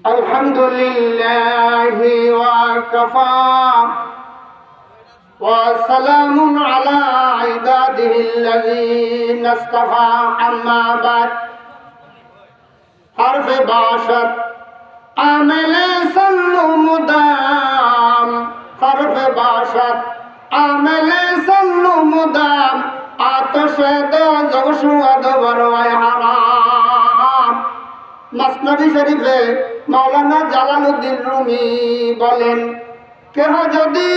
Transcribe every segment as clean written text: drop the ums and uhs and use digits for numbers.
الحمد لله وكفى وسلام على عباده الذين اصطفى أما بعد حرف باشر عامل صلو مدام حرف باشر عامل صلو مدام آتش دوزخ شهد بروای حرام মাসনাবি শরীফে মাওলানা Jalaluddin Rumi বলেন, কেহ যদি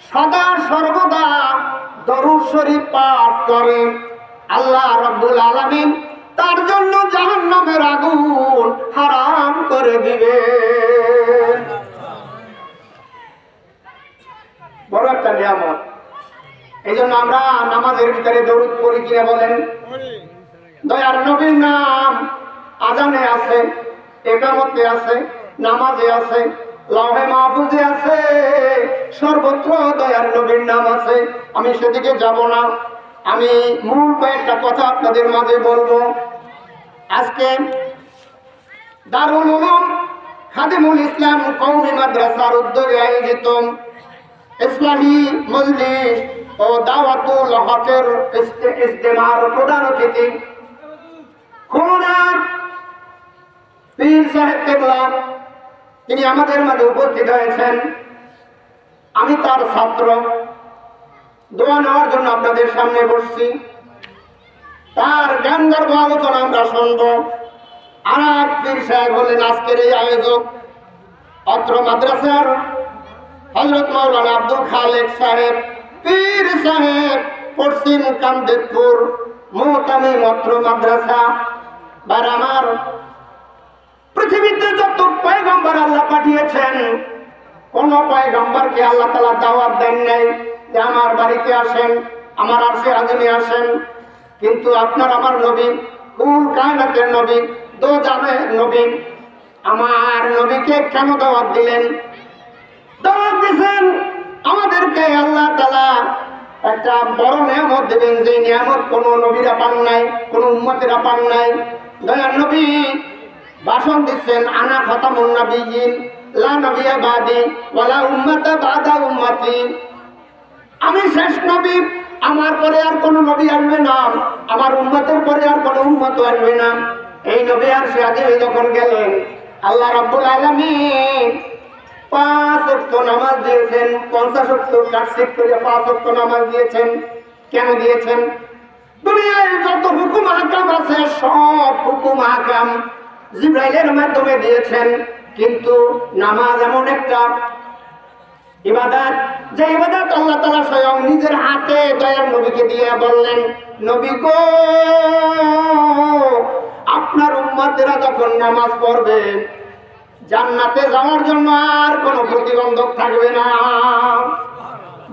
সদা সর্বদা দরুদ শরীফ পাঠ করে আল্লাহ রাব্বুল আলামিন তার জন্য জাহান্নামের আগুন হারাম করে দিবে। বড় একটা নিয়ামত। এই জন্য আমরা নামাজের ভিতরে দরুদ পড়ি কিনা বলেন? দয়ার নবীর নাম আজানে আছে, একামতে আছে, নামাজে আছে, লাউহে মাহফুজে আছে, সর্বত্র দয়ার নবীর নাম আছে। আমি সেদিকে যাব না, আমি মূল কয়েকটা কথা আপনাদের মাঝে বলবো। আজকে দারুল উলুম খাদিমুল ইসলাম কওমি মাদ্রাসার উদ্যোগে আয়োজিত ইসলামী মজলিস ও দাওয়াতুল হকের ইজতেমার প্রধান অতিথি খুলনার পীর সাহেব কেবলা, তিনি আমাদের মাঝে উপস্থিত হয়েছেন। আমি তার ছাত্র, দোয়া নেওয়ার জন্য আপনাদের সামনে বসছি। তার জ্ঞান গর্ভ আলোচনা আমরা শুনব। আর এক পীর সাহেব হলেন আজকের এই আয়োজক, অত্র মাদ্রাসার হযরত মাওলানা আব্দুল খালেক সাহেব পীর সাহেব, পশ্চিম কামদেবপুর মুহতামিম অত্র মাদ্রাসা। বার আমার, পৃথিবীতে যত পয়গম্বর আল্লাহ পাঠিয়েছেন, কোন পয়গম্বরকে আল্লাহ তাআলা দাওয়াত দেন নাই যে আমার বাড়িতে আসেন, আমার আরশে আযমে আসেন। কিন্তু আপনার আমার নবী, কুল কায়নাতের নবী, দো জাহানের নবী, আমার নবীকে কেন দাওয়াত দিলেন? দাওয়াত দিয়েছেন আমাদেরকে আল্লাহ তাআলা একটা বড় নিয়ামত দেবেন, যে নিয়ামত কোনো নবীরা পান নাই, কোনো উম্মতেরা পান নাই। দয়ার নবী ভাষণ দিচ্ছেন, আনা খাতামুন নাবিয়্যিন লা নবিয়্যা বাদি ওয়ালা উম্মাতা বাদা উম্মতি। আমি শেষ নবী, আমার পরে আর কোনো নবী আসবে না, আমার উম্মতের পরে আর কোনো উম্মত আসবে না। এই নবী আর সে আগে যখন গেলেন, আল্লাহ রাব্বুল আলামিন 5 ওয়াক্ত নামাজ দিয়েছেন, 50 ওয়াক্ত কাটছিট করে 5 ওয়াক্ত নামাজ দিয়েছেন। কেন দিয়েছেন? দুনিয়ায় যত হুকুম হাকাম আছে, সব হুকুম হাকাম জিবরাইলের মাধ্যমে দিয়েছেন। কিন্তু নামাজ এমন একটা ইবাদত, যে ইবাদত আল্লাহ তাআলা স্বয়ং নিজের হাতে দয়ার নবীকে দিয়ে বললেন, নবী গো, আপনার উম্মতেরা যখন নামাজ পড়বে, জান্নাতে যাওয়ার জন্য আর কোনো প্রতিবন্ধক থাকবে না।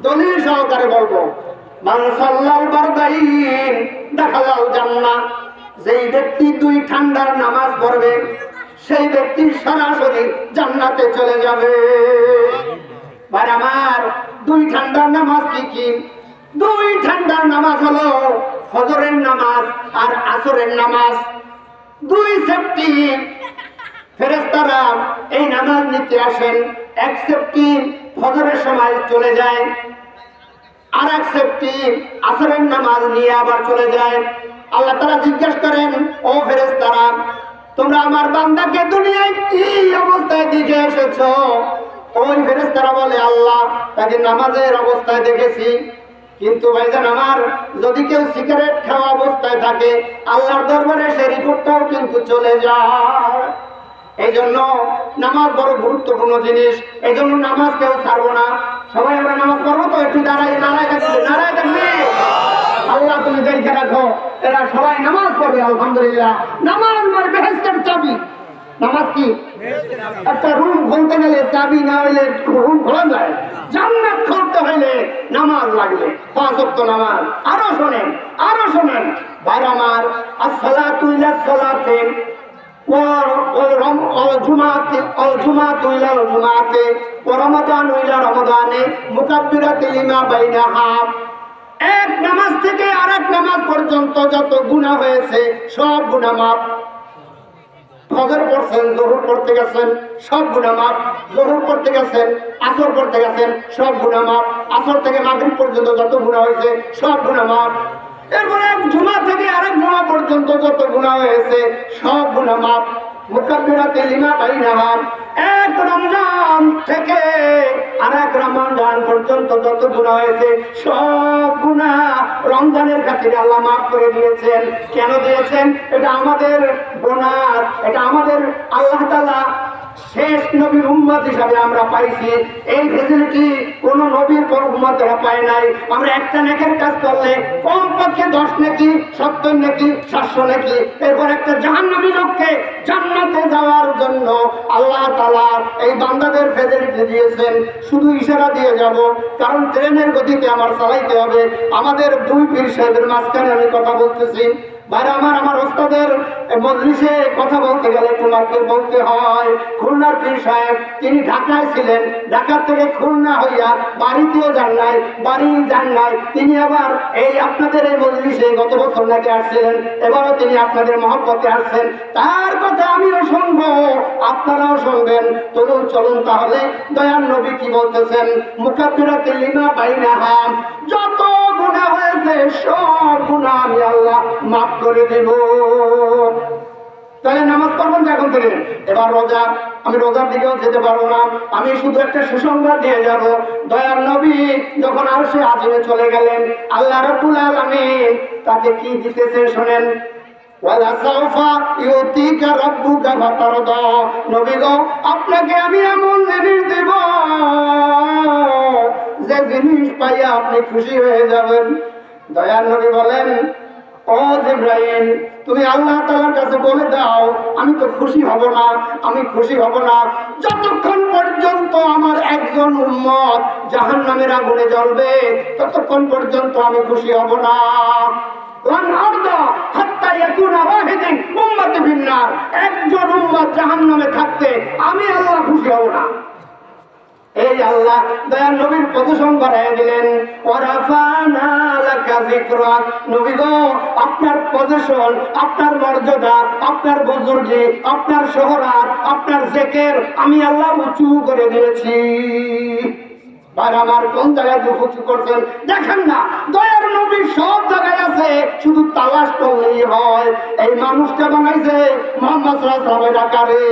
দলিল সহকারে বলবো, মান সাল্লাল বারদাইন দাখালাল জান্নাহ। যেই ব্যক্তি 2 ঠান্ডার নামাজ পড়বে, সেই ব্যক্তি সরাসরি জান্নাতে চলে যাবে। ভাই আমার, 2 ঠান্ডার নামাজ কি কি? 2 ঠান্ডার নামাজ হলো ফজরের নামাজ আর আসরের নামাজ। 2 সেফটি ফেরেশতারা এই নামাজ নিতে আসেন। 1 সেফটি ফজরের সময় চলে যায়, আর 1 সেফটি আসরের নামাজ নিয়ে আবার চলে যায়। আল্লাহ তাআলা জিজ্ঞেস করেন, ও ফেরেশতারা, তোমরা আমার বান্দাকে দুনিয়ায় কি অবস্থায় দেখে এসেছো? ওই ফেরেশতারা বলে, আল্লাহ তাকে নামাজের অবস্থায় দেখেছি। কিন্তু ভাইজান আমার, যদি কেউ সিগারেট খাওয়া অবস্থায় থাকে, আল্লাহর দরবারে সে রিপোর্টটাও কিন্তু চলে যায়। এই জন্য নামাজ বড় গুরুত্বপূর্ণ জিনিস। এই জন্য নামাজ কেউ ছাড়বো না। সবাই আমরা নামাজ পড়বো তো? একটু দাঁড়ায় থাকবে। আল্লাহ তুমি দেখে রাখো, এরা সবাই নামাজ পড়বে। আলহামদুলিল্লাহ, নামাজ মানে বেহেশতের চাবি। নামাজ কি? একটা রুম খুলতে গেলে চাবি না হইলে রুম খোলা যায়। জান্নাত খুলতে হইলে নামাজ লাগবে, 5 ওয়াক্ত নামাজ। আরো শোনেন ভাই আমার, আসসালাতু ইলা সালাতে والجمعة إلى الجمعة ورمضان إلى رمضان مكبرة لما بينها। এক নামাজ থেকে আরেক নামাজ পর্যন্ত যত গুনাহ হয়েছে সব গুনাহ মাফ। ফজর পড়ছেন, জোহর পড়তে গেছেন, সব গুনাহ মাফ। জোহর পড়তে গেছেন, আসর পড়তে গেছেন, সব গুনাহ মাফ। আসর থেকে মাগরিব পর্যন্ত যত গুনাহ হয়েছে সব গুনাহ মাফ। এরপরে এক জুমা থেকে আরেক জুমা পর্যন্ত যত গুনাহ হয়েছে সব গুনাহ মাফ। মুকাব্বিরাতে লিমা বাইনাহা, এক রমজান থেকে আরেক রমজান পর্যন্ত যত গুনাহ হয়েছে সব গুনাহ রমজানের খাতিরে আল্লাহ মাফ করে দিয়েছেন। কেন দিয়েছেন? এটা আমাদের বোনাস, এটা আমাদের আল্লাহ তাআলা শেষ নবীর উম্মত হিসাবে আমরা পাইছি। এই ফেসিলিটি কোন নবীর পর উম্মতেরা পায় নাই। আমরা একটা নেকের কাজ করলে কমপক্ষে 10 নেকি, 70 নেকি, 700 নেকি। এরপর একটা জাহান্নামী লোককে জান্নাতে যাওয়ার জন্য আল্লাহ তাআলা এই বান্দাদের ফেসিলিটি দিয়েছেন। শুধু ইশারা দিয়ে যাব, কারণ ট্রেনের গতিতে আমার চালাইতে হবে। আমাদের দুই পীর সাহেবের মাঝখানে আমি কথা বলতেছি। বাইরে আমার ওস্তাদের মজলিসে কথা বলতে গেলে তোমাকে বলতে হয়। খুলনার পীর সাহেব তিনি ঢাকায় ছিলেন, ঢাকা থেকে খুলনা হইয়া বাড়িতেও যান নাই, বাড়ি যান নাই। তিনি আবার এই আপনাদের এই মজলিসে গত বছর নাকি আসছিলেন, এবারও তিনি আপনাদের মহব্বতে আসছেন। তার কথা আমিও শুনবো, আপনারাও শুনবেন। চলুন তাহলে দয়াল নবী কি বলতেছেন। মুকাব্বিরাতে লিমা বাইনাহা, যত গুনাহ হয়েছে সব গুনাহ আমি আল্লাহ মাফ করে দেব। তাহলে নামাজ পড়বেন এখন থেকে। এবার রোজা, আমি রোজার দিকেও যেতে পারবো না, আমি শুধু একটা সুসংবাদ দিয়ে যাব। দয়াল নবী যখন আরশে আজিমে চলে গেলেন, আল্লাহ রাব্বুল আলামিন তাকে কি দিতেছে শোনেন। ওয়ালা সাউফা ইউতিকা রাব্বুকা ফাতারদা, নবী গো আপনাকে আমি এমন জিনিস দেব যে জিনিস পাইয়া আপনি খুশি হয়ে যাবেন। দয়াল নবী বলেন, ও জিবরাইল তুমি আল্লাহ তাআলার কাছে বলে দাও আমি তো খুশি হব না, আমি খুশি হব না যতক্ষণ পর্যন্ত আমার একজন উম্মত জাহান্নামের আগুনে জ্বলবে, ততক্ষণ পর্যন্ত আমি খুশি হব না। একজন উম্মত জাহান্নামে থাকতে আমি আল্লাহ খুশি হব না। এই আল্লাহ দয়াল নবীর প্রশংসা বাড়ায় দিলেন। ওয়ারাফানা লাকা যিকরাক, নবী গো আপনার পজিশন, আপনার মর্যাদা, আপনার বুজুর্গি, আপনার শোহরাত, আপনার জিকির আমি আল্লাহ উঁচু করে দিয়েছি। আর আমার কোন জায়গায় উঁচু করছেন দেখেন না, দয়ার নবী সব জায়গায় আছে, শুধু তালাশ করলেই হয়। এই মানুষটা বানাইছে মুহাম্মদ সাল্লাল্লাহু আলাইহি ওয়াসাল্লামের আকারে।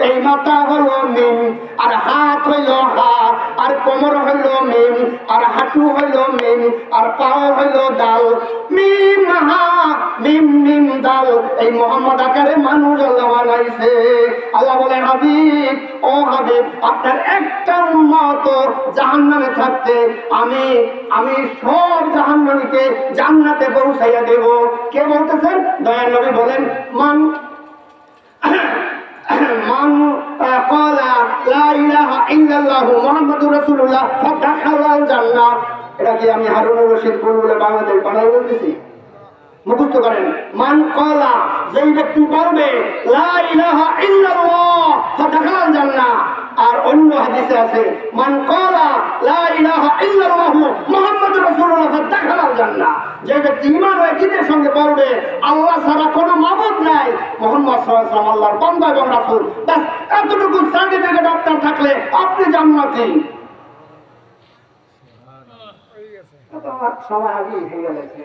এই মাথা হলো মিম, আর হাত হইল হা, আর কোমর হইল মিম, আর হাঁটু হইল মিম, আর পাও হইল দাল। মিম হা মিম মিম দাল, এই মুহাম্মদ আকারে মানুষ আল্লাহ বানাইছে। আল্লাহ বলেন হাবিব, ও হাবিব আপনার একটা উম্মত জাহান্নামে থাকতে আমি সব জাহান্নামীকে জান্নাতে পৌঁছাইয়া দেব। কে বলতেছেন? দয়াল নবী বলেন, মান ক্বালা লা ইলাহা ইল্লাল্লাহু মুহাম্মাদুর রাসূলুল্লাহ ফাদাখালাল জান্নাহ। এটা কি আমি হারুনুর রশিদ বলে বাংলাদেশ বানাই বলতেছি? মুখস্থ করেন। মান ক্বালা, যেই ব্যক্তি বলবে লা ইলাহা ইল্লাল্লাহ ফাদাখালাল জান্নাহ। আর অন্য হাদিসে আছে মান ক্বালা লা ইলাহা ইল্লাল্লাহু মুহাম্মাদুর রাসূলুল্লাহ ফাদাখালাল জান্নাহ। যে ব্যক্তি ঈমান ও ইয়াকিনের সঙ্গে বলবে আল্লাহ ছাড়া কোনো মাবুদ নাই, মুহাম্মদ সাল্লাল্লাহু আলাইহি ওয়াসাল্লাম আল্লাহর বান্দা এবং রাসূল, বাস এতটুকু সার্টিফিকেট আপনার থাকলে আপনি জান্নাতি। সময় আগেই হয়ে গেছে।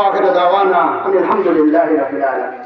আখির দাওয়ানা আলহামদুলিল্লাহি রাব্বিল আলামিন।